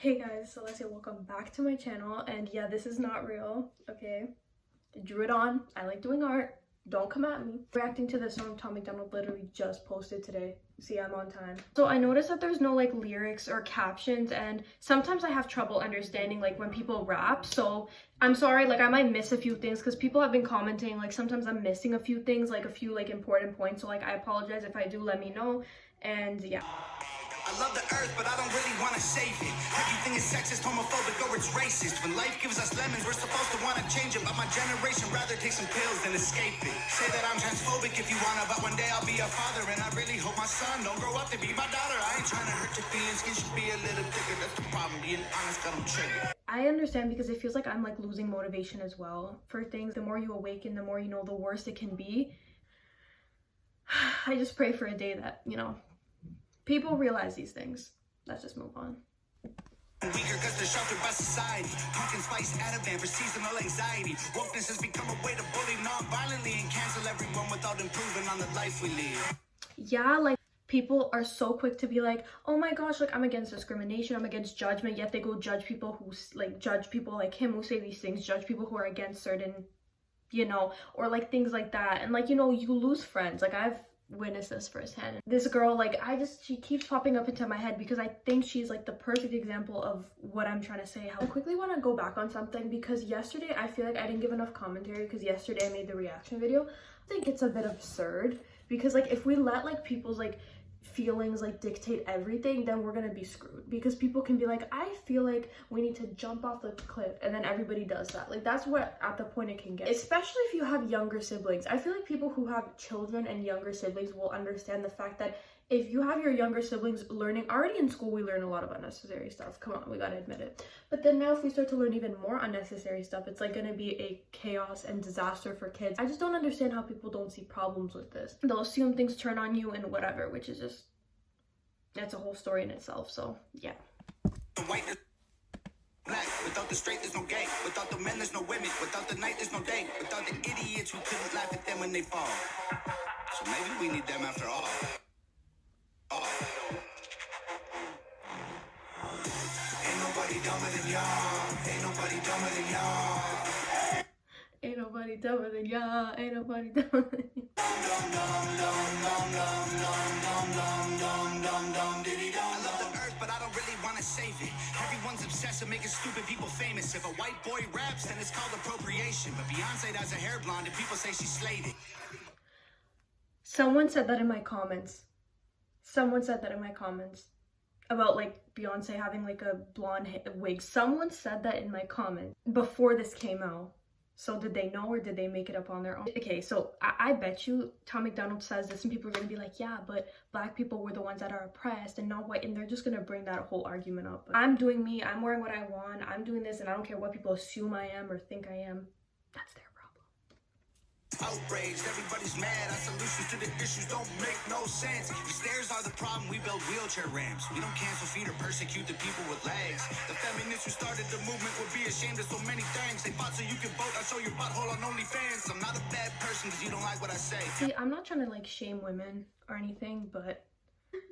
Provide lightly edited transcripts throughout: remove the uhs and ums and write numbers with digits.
Hey guys, so let's say welcome back to my channel, and yeah, this is not real, okay? I drew it on. I like doing art. Don't come at me. Reacting to the song MacDonald literally just posted today. See, I'm on time. So I noticed that there's no like lyrics or captions, and sometimes I have trouble understanding like when people rap. So I'm sorry, like I might miss a few things because people have been commenting like sometimes I'm missing a few things, like a few like important points. So like I apologize if I do, let me know. And yeah. I love the earth, but I don't really want to save it. Everything is sexist, homophobic, or it's racist. When life gives us lemons, we're supposed to want to change it. But my generation rather take some pills than escape it. Say that I'm transphobic if you wanna, but one day I'll be a father. And I really hope my son don't grow up to be my daughter. I ain't trying to hurt your feelings, skin should be a little thicker. That's the problem, being honest, got them triggered. I understand because it feels like I'm like losing motivation as well for things. The more you awaken, the more you know, the worse it can be. I just pray for a day that, you know, people realize these things. Let's just move on. Weaker because they're sheltered by society. Pumpkin spice Ativan for seasonal anxiety. Wokeness has become a way to bully non-violently and cancel everyone without improving on the life we live. Yeah, like people are so quick to be like, oh my gosh, like I'm against discrimination, I'm against judgment, yet they go judge people who like judge people like him who say these things, judge people who are against certain, you know, or like things like that. And like, you know, you lose friends. Like I've witnessed this firsthand. This girl, like she keeps popping up into my head because I think she's like the perfect example of what I'm trying to say. I quickly want to go back on something because yesterday I feel like I didn't give enough commentary because yesterday I made the reaction video. I think it's a bit absurd because like if we let like people's like feelings like dictate everything, then we're gonna be screwed because people can be like, I feel like we need to jump off the cliff, and then everybody does that. Like that's what at the point it can get, especially if you have younger siblings. I feel like people who have children and younger siblings will understand the fact that if you have your younger siblings learning already in school, we learn a lot of unnecessary stuff, come on, we gotta admit it. But then now if we start to learn even more unnecessary stuff, it's like gonna be a chaos and disaster for kids. I just don't understand how people don't see problems with this. They'll assume things turn on you and whatever, which is just, that's a whole story in itself. So yeah. Black. Without the straight, there's no gay. Without the men, there's no women. Without the night, there's no day. Without the idiots who couldn't laugh at them when they fall. So maybe we need them after all. Ain't nobody dumber than y'all. Ain't nobody dumber than y'all. Ain't nobody dumber than y'all. Ain't nobody dumber than y'all. I love the earth, but I don't really want to save it. Everyone's obsessed with making stupid people famous. If a white boy raps, then it's called appropriation. But Beyonce has a hair blonde and people say she slayed it. Someone said that in my comments. Someone said that in my comments about like Beyonce having like a blonde wig. Someone said that in my comments before this came out. So did they know or did they make it up on their own? Okay, so I bet you MacDonald says this and people are gonna be like, yeah, but black people were the ones that are oppressed and not white, and they're just gonna bring that whole argument up. But I'm doing me, I'm wearing what I want, I'm doing this, and I don't care what people assume I am or think I am. That's their problem. Outraged, everybody's mad. Our solutions to the issues don't make no sense. If stairs are the problem, we build wheelchair ramps. We don't cancel feet or persecute the people with legs. The feminists who started the movement would be ashamed of so many things. They fought so you can vote. I show your butthole on OnlyFans. I'm not a bad person because you don't like what I say. See, I'm not trying to like shame women or anything, but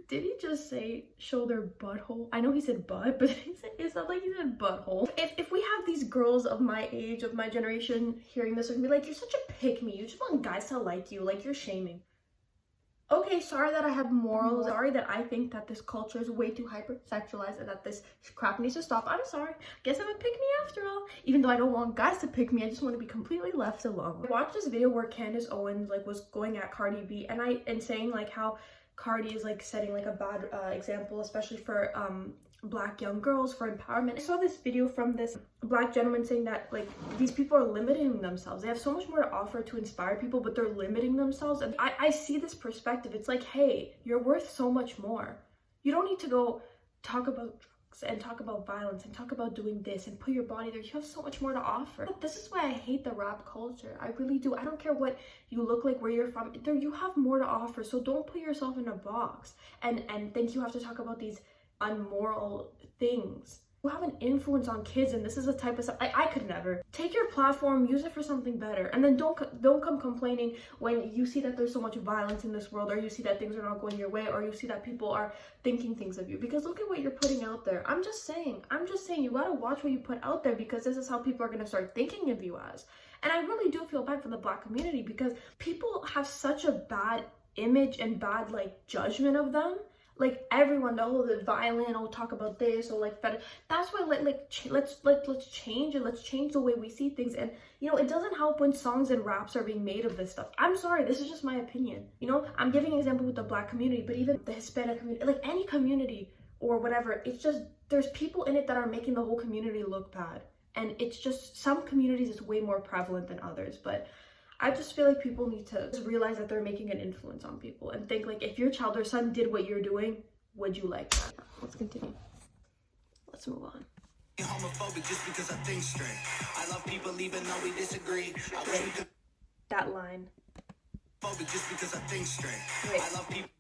did he just say show their butthole? I know he said butt, but it's not like he said butthole. If we have these girls of my age, of my generation, hearing this and be like, you're such a pick-me, you just want guys to like you, like you're shaming. Okay, sorry that I have morals, sorry that I think that this culture is way too hypersexualized and that this crap needs to stop. I'm sorry. Guess I'm a pick-me after all. Even though I don't want guys to pick me, I just want to be completely left alone. I watched this video where Candace Owens like was going at Cardi B and saying like how Cardi is like setting like a bad example, especially for black young girls, for empowerment. I saw this video from this black gentleman saying that like these people are limiting themselves. They have so much more to offer to inspire people, but they're limiting themselves. And I see this perspective. It's like, hey, you're worth so much more. You don't need to go talk about drugs and talk about violence and talk about doing this and put your body there. You have so much more to offer. But this is why I hate the rap culture. I really do. I don't care what you look like, where you're from. There, you have more to offer. So don't put yourself in a box and think you have to talk about these unmoral things have an influence on kids, and this is the type of stuff I could never. Take your platform, use it for something better, and then don't come complaining when you see that there's so much violence in this world, or you see that things are not going your way, or you see that people are thinking things of you, because look at what you're putting out there. I'm just saying you gotta watch what you put out there, because this is how people are gonna start thinking of you as. And I really do feel bad for the Black community, because people have such a bad image and bad like judgment of them. Like everyone, the violent, oh, talk about this, or like that's why let's change it. Let's change the way we see things. And you know, it doesn't help when songs and raps are being made of this stuff. I'm sorry, this is just my opinion. You know, I'm giving an example with the Black community, but even the Hispanic community, like any community or whatever, it's just there's people in it that are making the whole community look bad. And it's just some communities it's way more prevalent than others. But I just feel like people need to just realize that they're making an influence on people and think like, if your child or son did what you're doing, would you like that? Let's continue. Let's move on. Homophobic just because I think straight. I love people even though we disagree. I wish we could. That line. Phobic just because I think straight. Wait. I love people.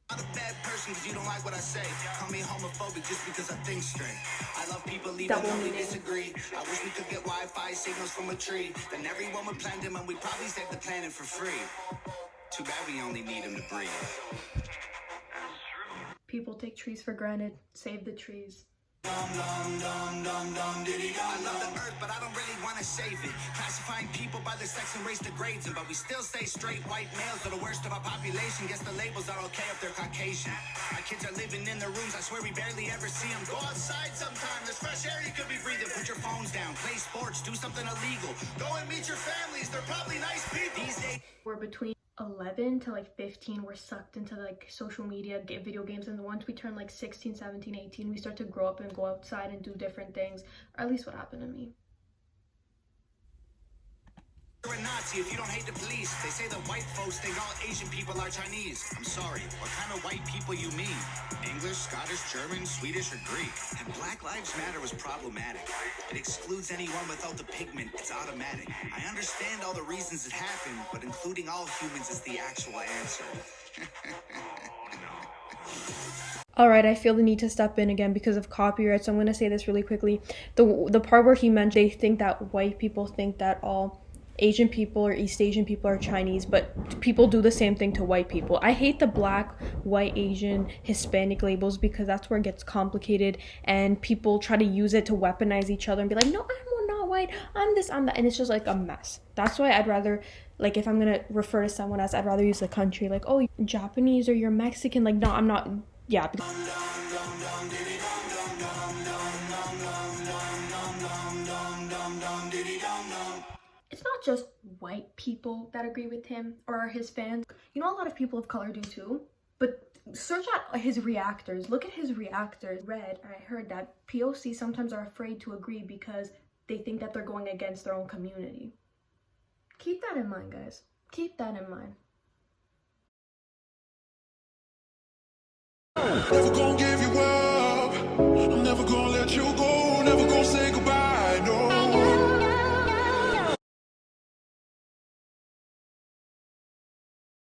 I'm not a bad person because you don't like what I say. Call me homophobic just because I think straight. I love people even Double though we meaning. disagree. I wish we could get Wi-Fi signals from a tree. Then everyone would plant them and we'd probably save the planet for free. Too bad we only need them to breathe. People take trees for granted. Save the trees. I love the earth, but I don't really want to save it. Classifying people by their sex and race degrades them, but we still say straight white males are the worst of our population. Guess the labels are okay if they're Caucasian. My kids are living in their rooms, I swear we barely ever see them. Go outside sometime, there's fresh air you could be breathing. Put your phones down, play sports, do something illegal. Go and meet your families, they're probably nice people. These days, We're between 11 to like 15, we're sucked into like social media, video games, and once we turn like 16, 17, 18, we start to grow up and go outside and do different things, or at least what happened to me. you're a Nazi if you don't hate the police. They say that white folks think all Asian people are Chinese. I'm sorry, what kind of white people you mean? English, Scottish, German, Swedish, or Greek? And Black Lives Matter was problematic. It excludes anyone without the pigment. It's automatic. I understand all the reasons it happened, but including all humans is the actual answer. Alright, I feel the need to step in again because of copyright, so I'm going to say this really quickly. The part where he mentioned they think that white people think that all Asian people or East Asian people are Chinese, but people do the same thing to white people. I hate the Black, white, Asian, Hispanic labels because that's where it gets complicated and people try to use it to weaponize each other and be like, no, I'm not white, I'm this, I'm that, and it's just like a mess. That's why I'd rather, like, if I'm gonna refer to someone as, I'd rather use the country, like, oh, you're Japanese or you're Mexican, like, no, I'm not, yeah. It's not just white people that agree with him or are his fans. You know, a lot of people of color do too. But search out his reactors. Look at his reactors. I heard that POC sometimes are afraid to agree because they think that they're going against their own community. Keep that in mind, guys. Keep that in mind.